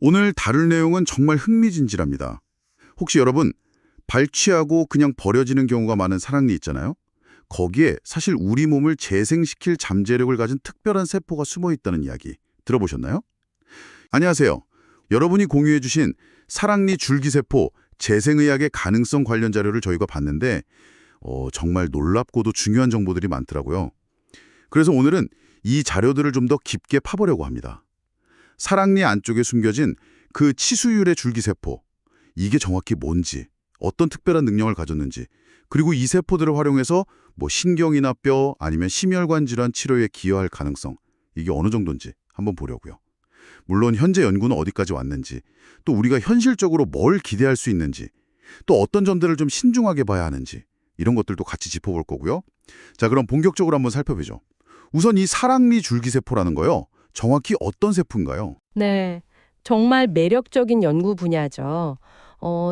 오늘 다룰 내용은 정말 흥미진진합니다. 혹시 여러분, 발치하고 그냥 버려지는 경우가 많은 사랑니 있잖아요? 거기에 사실 우리 몸을 재생시킬 잠재력을 가진 특별한 세포가 숨어 있다는 이야기 들어보셨나요? 안녕하세요. 여러분이 공유해 주신 사랑니 줄기세포 재생의학의 가능성 관련 자료를 저희가 봤는데 정말 놀랍고도 중요한 정보들이 많더라고요. 그래서 오늘은 이 자료들을 좀 더 깊게 파보려고 합니다. 사랑니 안쪽에 숨겨진 그 치수율의 줄기세포, 이게 정확히 뭔지, 어떤 특별한 능력을 가졌는지, 그리고 이 세포들을 활용해서 신경이나 뼈 아니면 심혈관 질환 치료에 기여할 가능성, 이게 어느 정도인지 한번 보려고요. 물론 현재 연구는 어디까지 왔는지, 또 우리가 현실적으로 뭘 기대할 수 있는지, 또 어떤 점들을 좀 신중하게 봐야 하는지, 이런 것들도 같이 짚어볼 거고요. 자, 그럼 본격적으로 한번 살펴보죠. 우선 이 사랑니 줄기세포라는 거요. 정확히 어떤 세포인가요? 네, 정말 매력적인 연구 분야죠.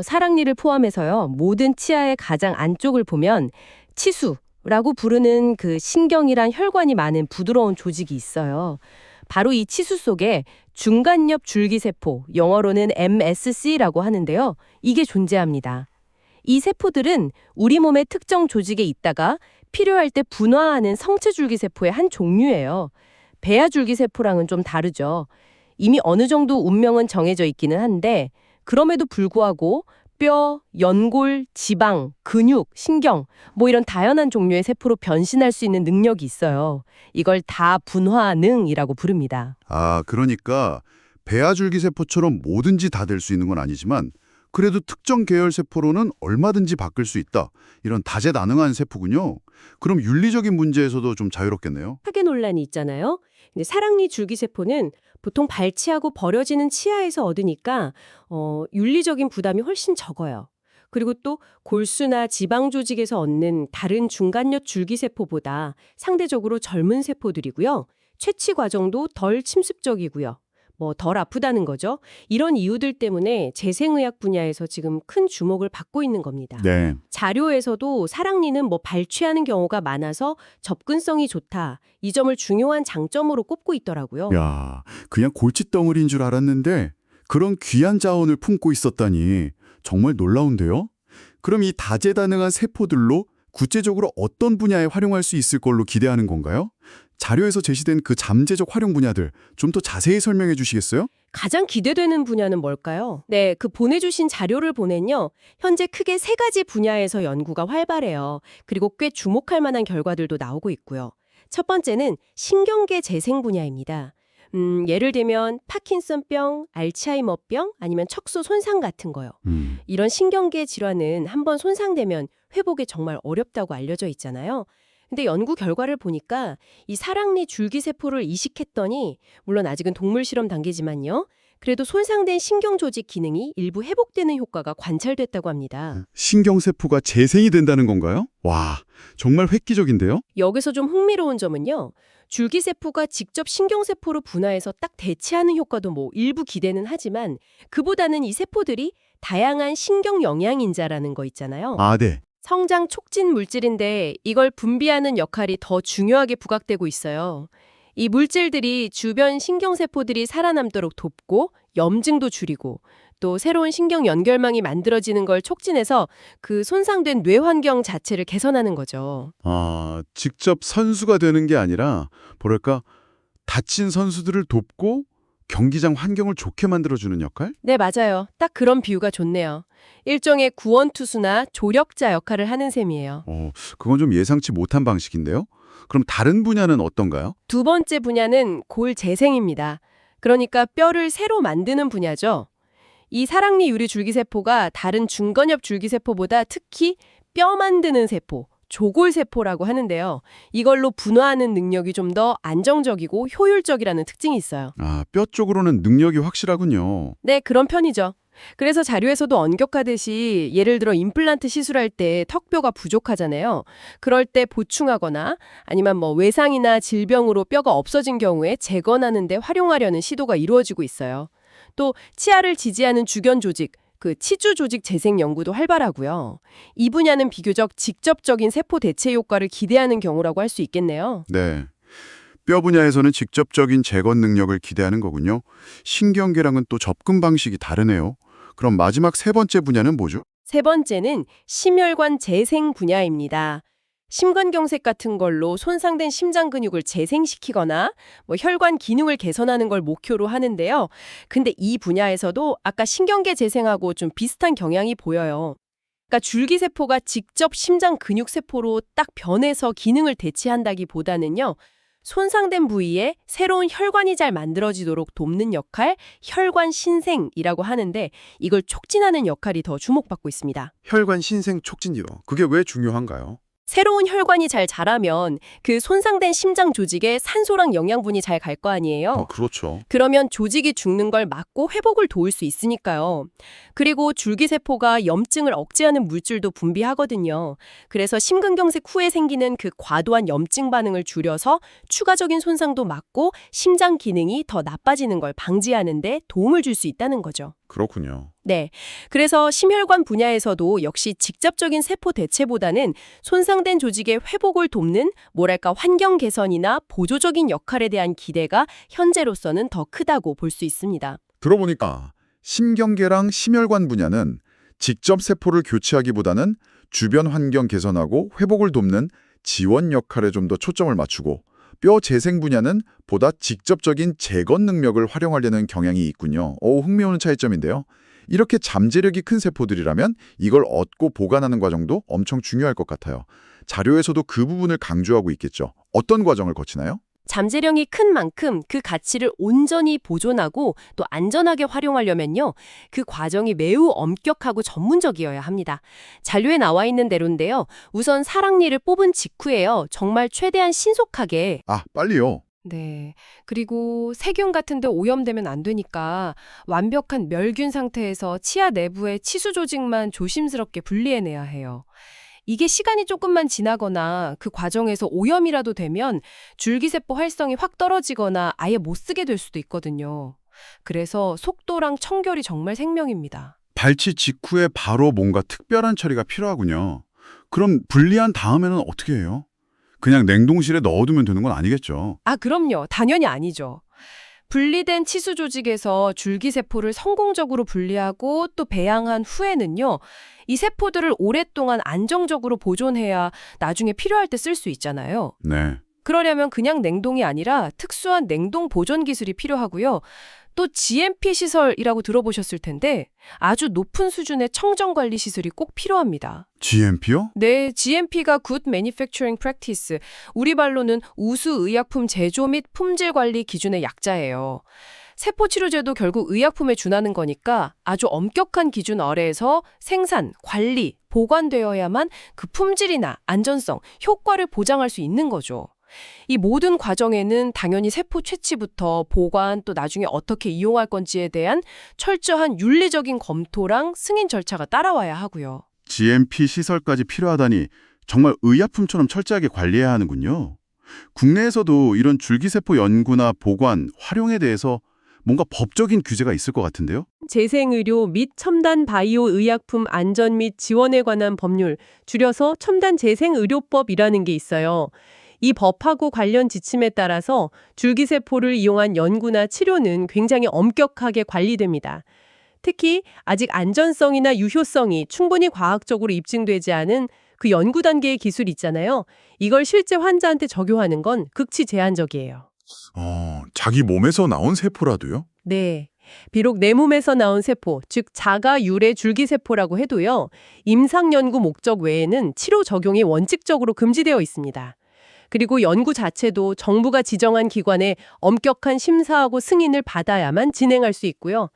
사랑니를 포함해서요, 모든 치아의 가장 안쪽을 보면 치수라고 부르는 그 신경이란 혈관이 많은 부드러운 조직이 있어요. 바로 이 치수 속에 중간엽 줄기세포, 영어로는 MSC라고 하는데요. 이게 존재합니다. 이 세포들은 우리 몸의 특정 조직에 있다가 필요할 때 분화하는 성체줄기세포의 한 종류예요. 배아줄기세포랑은 좀 다르죠. 이미 어느 정도 운명은 정해져 있기는 한데 그럼에도 불구하고 뼈, 연골, 지방, 근육, 신경 이런 다양한 종류의 세포로 변신할 수 있는 능력이 있어요. 이걸 다분화능이라고 부릅니다. 아, 그러니까 배아줄기세포처럼 뭐든지 다 될 수 있는 건 아니지만 그래도 특정 계열 세포로는 얼마든지 바뀔 수 있다. 이런 다재다능한 세포군요. 그럼 윤리적인 문제에서도 좀 자유롭겠네요. 파괴 논란이 있잖아요. 근데 사랑니 줄기세포는 보통 발치하고 버려지는 치아에서 얻으니까 윤리적인 부담이 훨씬 적어요. 그리고 또 골수나 지방 조직에서 얻는 다른 중간엽 줄기세포보다 상대적으로 젊은 세포들이고요. 채취 과정도 덜 침습적이고요. 덜 아프다는 거죠. 이런 이유들 때문에 재생의학 분야에서 지금 큰 주목을 받고 있는 겁니다. 네. 자료에서도 사랑니는 발치하는 경우가 많아서 접근성이 좋다. 이 점을 중요한 장점으로 꼽고 있더라고요. 야, 그냥 골칫덩어리인 줄 알았는데 그런 귀한 자원을 품고 있었다니 정말 놀라운데요? 그럼 이 다재다능한 세포들로 구체적으로 어떤 분야에 활용할 수 있을 걸로 기대하는 건가요? 자료에서 제시된 그 잠재적 활용 분야들 좀 더 자세히 설명해 주시겠어요? 가장 기대되는 분야는 뭘까요? 네, 그 보내주신 자료를 보면요. 현재 크게 3가지 분야에서 연구가 활발해요. 그리고 꽤 주목할 만한 결과들도 나오고 있고요. 첫 번째는 신경계 재생 분야입니다. 예를 들면 파킨슨병, 알츠하이머병, 아니면 척수 손상 같은 거요. 이런 신경계 질환은 한번 손상되면 회복이 정말 어렵다고 알려져 있잖아요. 근데 연구 결과를 보니까 이 사랑니 줄기세포를 이식했더니 물론 아직은 동물 실험 단계지만요. 그래도 손상된 신경 조직 기능이 일부 회복되는 효과가 관찰됐다고 합니다. 신경세포가 재생이 된다는 건가요? 와, 정말 획기적인데요? 여기서 좀 흥미로운 점은요. 줄기세포가 직접 신경세포로 분화해서 딱 대체하는 효과도 일부 기대는 하지만 그보다는 이 세포들이 다양한 신경 영양인자라는 거 있잖아요. 아, 네. 성장 촉진 물질인데 이걸 분비하는 역할이 더 중요하게 부각되고 있어요. 이 물질들이 주변 신경세포들이 살아남도록 돕고 염증도 줄이고 또 새로운 신경 연결망이 만들어지는 걸 촉진해서 그 손상된 뇌 환경 자체를 개선하는 거죠. 아, 직접 선수가 되는 게 아니라 뭐랄까 다친 선수들을 돕고 경기장 환경을 좋게 만들어주는 역할? 네, 맞아요. 딱 그런 비유가 좋네요. 일종의 구원투수나 조력자 역할을 하는 셈이에요. 그건 좀 예상치 못한 방식인데요? 그럼 다른 분야는 어떤가요? 두 번째 분야는 골 재생입니다. 그러니까 뼈를 새로 만드는 분야죠. 이 사랑니 유리 줄기세포가 다른 중간엽 줄기세포보다 특히 뼈 만드는 세포, 조골세포라고 하는데요. 이걸로 분화하는 능력이 좀 더 안정적이고 효율적이라는 특징이 있어요. 아, 뼈 쪽으로는 능력이 확실하군요. 네, 그런 편이죠. 그래서 자료에서도 언급하듯이 예를 들어 임플란트 시술할 때 턱뼈가 부족하잖아요. 그럴 때 보충하거나 아니면 외상이나 질병으로 뼈가 없어진 경우에 재건하는 데 활용하려는 시도가 이루어지고 있어요. 또 치아를 지지하는 주변 조직, 그 치주 조직 재생 연구도 활발하고요. 이 분야는 비교적 직접적인 세포 대체 효과를 기대하는 경우라고 할 수 있겠네요. 네. 뼈 분야에서는 직접적인 재건 능력을 기대하는 거군요. 신경계랑은 또 접근 방식이 다르네요. 그럼 마지막 세 번째 분야는 뭐죠? 세 번째는 심혈관 재생 분야입니다. 심근경색 같은 걸로 손상된 심장 근육을 재생시키거나 혈관 기능을 개선하는 걸 목표로 하는데요. 근데 이 분야에서도 아까 신경계 재생하고 좀 비슷한 경향이 보여요. 그러니까 줄기세포가 직접 심장 근육세포로 딱 변해서 기능을 대체한다기보다는요. 손상된 부위에 새로운 혈관이 잘 만들어지도록 돕는 역할, 혈관 신생이라고 하는데 이걸 촉진하는 역할이 더 주목받고 있습니다. 혈관 신생 촉진이요. 그게 왜 중요한가요? 새로운 혈관이 잘 자라면 그 손상된 심장 조직에 산소랑 영양분이 잘 갈 거 아니에요. 그렇죠. 그러면 조직이 죽는 걸 막고 회복을 도울 수 있으니까요. 그리고 줄기세포가 염증을 억제하는 물질도 분비하거든요. 그래서 심근경색 후에 생기는 그 과도한 염증 반응을 줄여서 추가적인 손상도 막고 심장 기능이 더 나빠지는 걸 방지하는 데 도움을 줄 수 있다는 거죠. 그렇군요. 네. 그래서 심혈관 분야에서도 역시 직접적인 세포 대체보다는 손상된 조직의 회복을 돕는 환경 개선이나 보조적인 역할에 대한 기대가 현재로서는 더 크다고 볼 수 있습니다. 들어보니까 심경계랑 심혈관 분야는 직접 세포를 교체하기보다는 주변 환경 개선하고 회복을 돕는 지원 역할에 좀 더 초점을 맞추고 뼈 재생 분야는 보다 직접적인 재건 능력을 활용하려는 경향이 있군요. 흥미로운 차이점인데요. 이렇게 잠재력이 큰 세포들이라면 이걸 얻고 보관하는 과정도 엄청 중요할 것 같아요. 자료에서도 그 부분을 강조하고 있겠죠. 어떤 과정을 거치나요? 잠재력이 큰 만큼 그 가치를 온전히 보존하고 또 안전하게 활용하려면요. 그 과정이 매우 엄격하고 전문적이어야 합니다. 자료에 나와 있는 대로인데요. 우선 사랑니를 뽑은 직후에요. 정말 최대한 신속하게. 빨리요. 네. 그리고 세균 같은 데 오염되면 안 되니까 완벽한 멸균 상태에서 치아 내부의 치수 조직만 조심스럽게 분리해내야 해요. 이게 시간이 조금만 지나거나 그 과정에서 오염이라도 되면 줄기세포 활성이 확 떨어지거나 아예 못 쓰게 될 수도 있거든요. 그래서 속도랑 청결이 정말 생명입니다. 발치 직후에 바로 뭔가 특별한 처리가 필요하군요. 그럼 분리한 다음에는 어떻게 해요? 그냥 냉동실에 넣어두면 되는 건 아니겠죠? 그럼요. 당연히 아니죠. 분리된 치수 조직에서 줄기세포를 성공적으로 분리하고 또 배양한 후에는요. 이 세포들을 오랫동안 안정적으로 보존해야 나중에 필요할 때 쓸 수 있잖아요. 네. 그러려면 그냥 냉동이 아니라 특수한 냉동 보존 기술이 필요하고요. 또 GMP 시설이라고 들어보셨을 텐데 아주 높은 수준의 청정 관리 시설이 꼭 필요합니다. GMP요? 네, GMP가 Good Manufacturing Practice, 우리 말로는 우수 의약품 제조 및 품질 관리 기준의 약자예요. 세포치료제도 결국 의약품에 준하는 거니까 아주 엄격한 기준 아래에서 생산, 관리, 보관되어야만 그 품질이나 안전성, 효과를 보장할 수 있는 거죠. 이 모든 과정에는 당연히 세포 채취부터 보관 또 나중에 어떻게 이용할 건지에 대한 철저한 윤리적인 검토랑 승인 절차가 따라와야 하고요. GMP 시설까지 필요하다니 정말 의약품처럼 철저하게 관리해야 하는군요. 국내에서도 이런 줄기세포 연구나 보관, 활용에 대해서 뭔가 법적인 규제가 있을 것 같은데요? 재생의료 및 첨단 바이오 의약품 안전 및 지원에 관한 법률, 줄여서 첨단재생의료법이라는 게 있어요. 이 법하고 관련 지침에 따라서 줄기세포를 이용한 연구나 치료는 굉장히 엄격하게 관리됩니다. 특히 아직 안전성이나 유효성이 충분히 과학적으로 입증되지 않은 그 연구 단계의 기술 있잖아요. 이걸 실제 환자한테 적용하는 건 극치 제한적이에요. 자기 몸에서 나온 세포라도요? 네. 비록 내 몸에서 나온 세포, 즉 자가 유래 줄기세포라고 해도요. 임상 연구 목적 외에는 치료 적용이 원칙적으로 금지되어 있습니다. 그리고 연구 자체도 정부가 지정한 기관에 엄격한 심사하고 승인을 받아야만 진행할 수 있고요.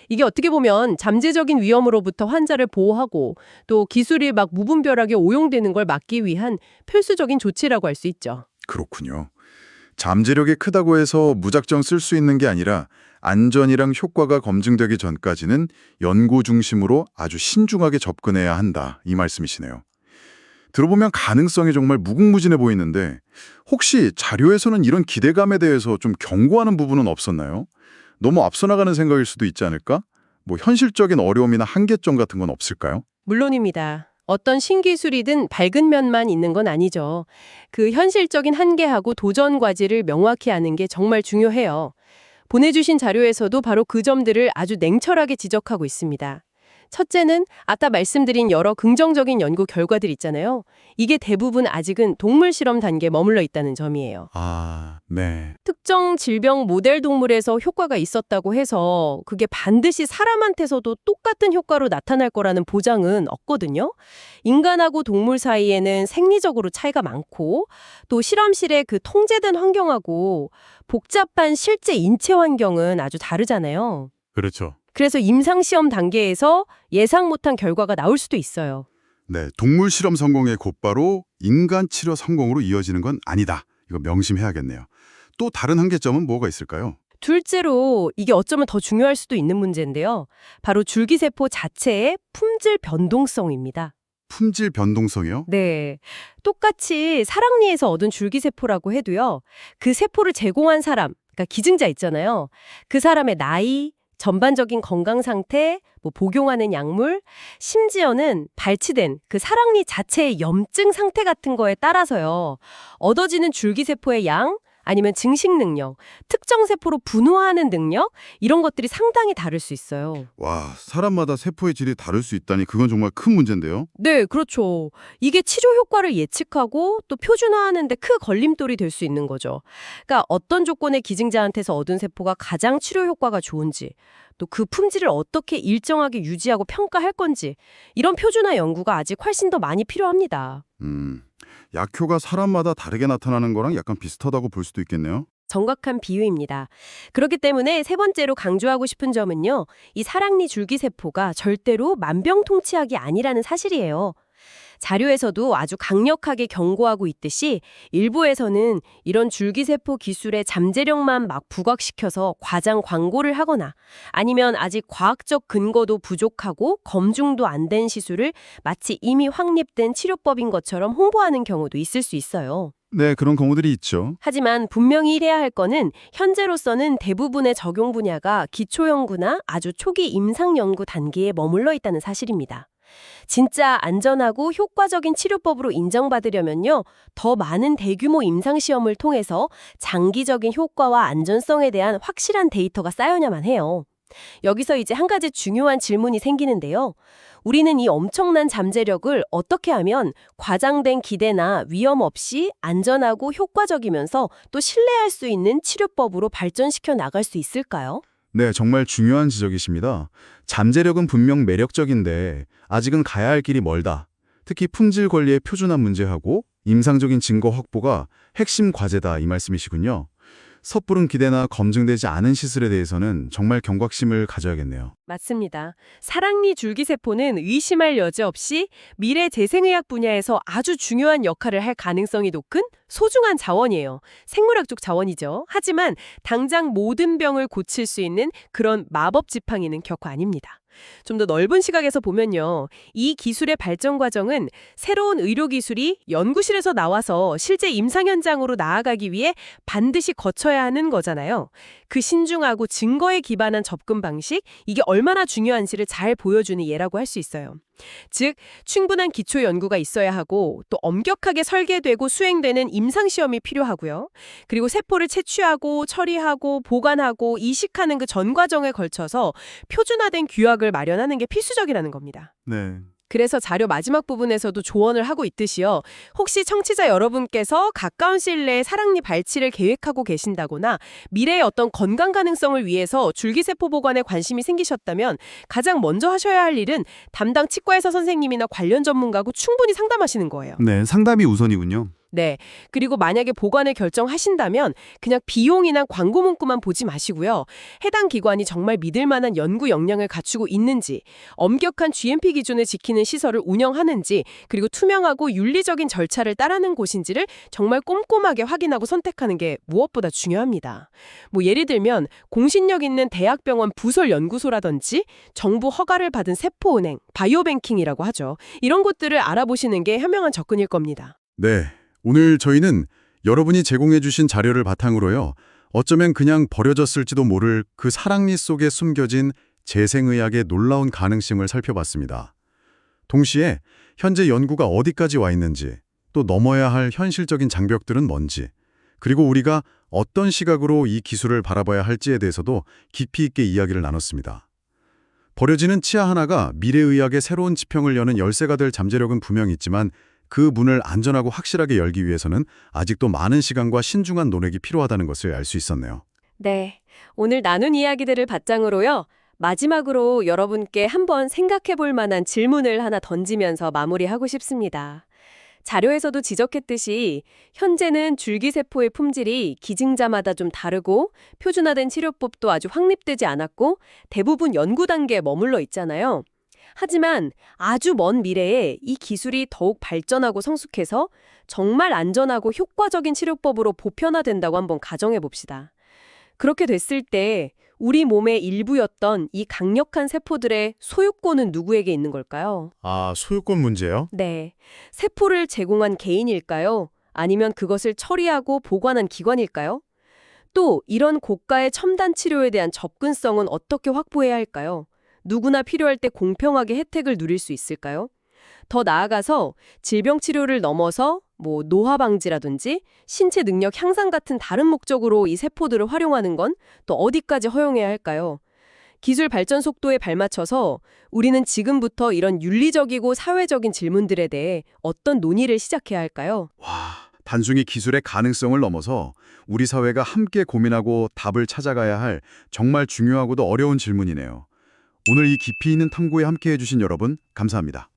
이게 어떻게 보면 잠재적인 위험으로부터 환자를 보호하고 또 기술이 막 무분별하게 오용되는 걸 막기 위한 필수적인 조치라고 할 수 있죠. 그렇군요. 잠재력이 크다고 해서 무작정 쓸 수 있는 게 아니라 안전이랑 효과가 검증되기 전까지는 연구 중심으로 아주 신중하게 접근해야 한다. 이 말씀이시네요. 들어보면 가능성이 정말 무궁무진해 보이는데 혹시 자료에서는 이런 기대감에 대해서 좀 경고하는 부분은 없었나요? 너무 앞서 나가는 생각일 수도 있지 않을까? 현실적인 어려움이나 한계점 같은 건 없을까요? 물론입니다. 어떤 신기술이든 밝은 면만 있는 건 아니죠. 그 현실적인 한계하고 도전 과제를 명확히 아는 게 정말 중요해요. 보내주신 자료에서도 바로 그 점들을 아주 냉철하게 지적하고 있습니다. 첫째는 아까 말씀드린 여러 긍정적인 연구 결과들 있잖아요. 이게 대부분 아직은 동물 실험 단계에 머물러 있다는 점이에요. 아, 네. 특정 질병 모델 동물에서 효과가 있었다고 해서 그게 반드시 사람한테서도 똑같은 효과로 나타날 거라는 보장은 없거든요. 인간하고 동물 사이에는 생리적으로 차이가 많고 또 실험실의 그 통제된 환경하고 복잡한 실제 인체 환경은 아주 다르잖아요. 그렇죠. 그래서 임상시험 단계에서 예상 못한 결과가 나올 수도 있어요. 네, 동물 실험 성공의 곧바로 인간 치료 성공으로 이어지는 건 아니다. 이거 명심해야겠네요. 또 다른 한계점은 뭐가 있을까요? 둘째로 이게 어쩌면 더 중요할 수도 있는 문제인데요. 바로 줄기세포 자체의 품질 변동성입니다. 품질 변동성이요? 네. 똑같이 사랑니에서 얻은 줄기세포라고 해도요. 그 세포를 제공한 사람, 그러니까 기증자 있잖아요. 그 사람의 나이, 전반적인 건강 상태, 복용하는 약물, 심지어는 발치된 그 사랑니 자체의 염증 상태 같은 거에 따라서요. 얻어지는 줄기세포의 양, 아니면 증식 능력, 특정 세포로 분화하는 능력, 이런 것들이 상당히 다를 수 있어요. 와, 사람마다 세포의 질이 다를 수 있다니 그건 정말 큰 문제인데요. 네, 그렇죠. 이게 치료 효과를 예측하고 또 표준화하는 데 큰 걸림돌이 될 수 있는 거죠. 그러니까 어떤 조건의 기증자한테서 얻은 세포가 가장 치료 효과가 좋은지, 또 그 품질을 어떻게 일정하게 유지하고 평가할 건지, 이런 표준화 연구가 아직 훨씬 더 많이 필요합니다. 약효가 사람마다 다르게 나타나는 거랑 약간 비슷하다고 볼 수도 있겠네요. 정확한 비유입니다. 그렇기 때문에 세 번째로 강조하고 싶은 점은요. 이 사랑니 줄기세포가 절대로 만병통치약이 아니라는 사실이에요. 자료에서도 아주 강력하게 경고하고 있듯이 일부에서는 이런 줄기세포 기술의 잠재력만 막 부각시켜서 과장 광고를 하거나 아니면 아직 과학적 근거도 부족하고 검증도 안 된 시술을 마치 이미 확립된 치료법인 것처럼 홍보하는 경우도 있을 수 있어요. 네, 그런 경우들이 있죠. 하지만 분명히 이래야 할 거는 현재로서는 대부분의 적용 분야가 기초연구나 아주 초기 임상연구 단계에 머물러 있다는 사실입니다. 진짜 안전하고 효과적인 치료법으로 인정받으려면요, 더 많은 대규모 임상시험을 통해서 장기적인 효과와 안전성에 대한 확실한 데이터가 쌓여야만 해요. 여기서 이제 한 가지 중요한 질문이 생기는데요. 우리는 이 엄청난 잠재력을 어떻게 하면 과장된 기대나 위험 없이 안전하고 효과적이면서 또 신뢰할 수 있는 치료법으로 발전시켜 나갈 수 있을까요? 네, 정말 중요한 지적이십니다. 잠재력은 분명 매력적인데 아직은 가야 할 길이 멀다. 특히 품질 관리의 표준화 문제하고 임상적인 증거 확보가 핵심 과제다 이 말씀이시군요. 섣부른 기대나 검증되지 않은 시술에 대해서는 정말 경각심을 가져야겠네요. 맞습니다. 사랑니 줄기세포는 의심할 여지 없이 미래 재생의학 분야에서 아주 중요한 역할을 할 가능성이 높은 소중한 자원이에요. 생물학적 자원이죠. 하지만 당장 모든 병을 고칠 수 있는 그런 마법 지팡이는 결코 아닙니다. 좀 더 넓은 시각에서 보면요. 이 기술의 발전 과정은 새로운 의료 기술이 연구실에서 나와서 실제 임상 현장으로 나아가기 위해 반드시 거쳐야 하는 거잖아요. 그 신중하고 증거에 기반한 접근 방식, 이게 얼마나 중요한지를 잘 보여주는 예라고 할 수 있어요. 즉, 충분한 기초 연구가 있어야 하고 또 엄격하게 설계되고 수행되는 임상시험이 필요하고요. 그리고 세포를 채취하고 처리하고 보관하고 이식하는 그 전 과정에 걸쳐서 표준화된 규약을 마련하는 게 필수적이라는 겁니다. 네. 그래서 자료 마지막 부분에서도 조언을 하고 있듯이요. 혹시 청취자 여러분께서 가까운 시일 내에 사랑니 발치를 계획하고 계신다거나 미래의 어떤 건강 가능성을 위해서 줄기세포 보관에 관심이 생기셨다면 가장 먼저 하셔야 할 일은 담당 치과의사 선생님이나 관련 전문가하고 충분히 상담하시는 거예요. 네, 상담이 우선이군요. 네. 그리고 만약에 보관을 결정하신다면 그냥 비용이나 광고 문구만 보지 마시고요. 해당 기관이 정말 믿을 만한 연구 역량을 갖추고 있는지, 엄격한 GMP 기준을 지키는 시설을 운영하는지, 그리고 투명하고 윤리적인 절차를 따르는 곳인지를 정말 꼼꼼하게 확인하고 선택하는 게 무엇보다 중요합니다. 예를 들면 공신력 있는 대학병원 부설 연구소라든지 정부 허가를 받은 세포은행, 바이오뱅킹이라고 하죠. 이런 곳들을 알아보시는 게 현명한 접근일 겁니다. 네, 오늘 저희는 여러분이 제공해 주신 자료를 바탕으로요. 어쩌면 그냥 버려졌을지도 모를 그 사랑니 속에 숨겨진 재생의학의 놀라운 가능성을 살펴봤습니다. 동시에 현재 연구가 어디까지 와 있는지, 또 넘어야 할 현실적인 장벽들은 뭔지, 그리고 우리가 어떤 시각으로 이 기술을 바라봐야 할지에 대해서도 깊이 있게 이야기를 나눴습니다. 버려지는 치아 하나가 미래의학의 새로운 지평을 여는 열쇠가 될 잠재력은 분명히 있지만 그 문을 안전하고 확실하게 열기 위해서는 아직도 많은 시간과 신중한 논의가 필요하다는 것을 알 수 있었네요. 네, 오늘 나눈 이야기들을 바탕으로요. 마지막으로 여러분께 한번 생각해 볼 만한 질문을 하나 던지면서 마무리하고 싶습니다. 자료에서도 지적했듯이 현재는 줄기세포의 품질이 기증자마다 좀 다르고 표준화된 치료법도 아주 확립되지 않았고 대부분 연구 단계에 머물러 있잖아요. 하지만 아주 먼 미래에 이 기술이 더욱 발전하고 성숙해서 정말 안전하고 효과적인 치료법으로 보편화된다고 한번 가정해 봅시다. 그렇게 됐을 때 우리 몸의 일부였던 이 강력한 세포들의 소유권은 누구에게 있는 걸까요? 아, 소유권 문제요? 네. 세포를 제공한 개인일까요? 아니면 그것을 처리하고 보관한 기관일까요? 또 이런 고가의 첨단 치료에 대한 접근성은 어떻게 확보해야 할까요? 누구나 필요할 때 공평하게 혜택을 누릴 수 있을까요? 더 나아가서 질병 치료를 넘어서 노화 방지라든지 신체 능력 향상 같은 다른 목적으로 이 세포들을 활용하는 건 또 어디까지 허용해야 할까요? 기술 발전 속도에 발맞춰서 우리는 지금부터 이런 윤리적이고 사회적인 질문들에 대해 어떤 논의를 시작해야 할까요? 와, 단순히 기술의 가능성을 넘어서 우리 사회가 함께 고민하고 답을 찾아가야 할 정말 중요하고도 어려운 질문이네요. 오늘 이 깊이 있는 탐구에 함께해 주신 여러분, 감사합니다.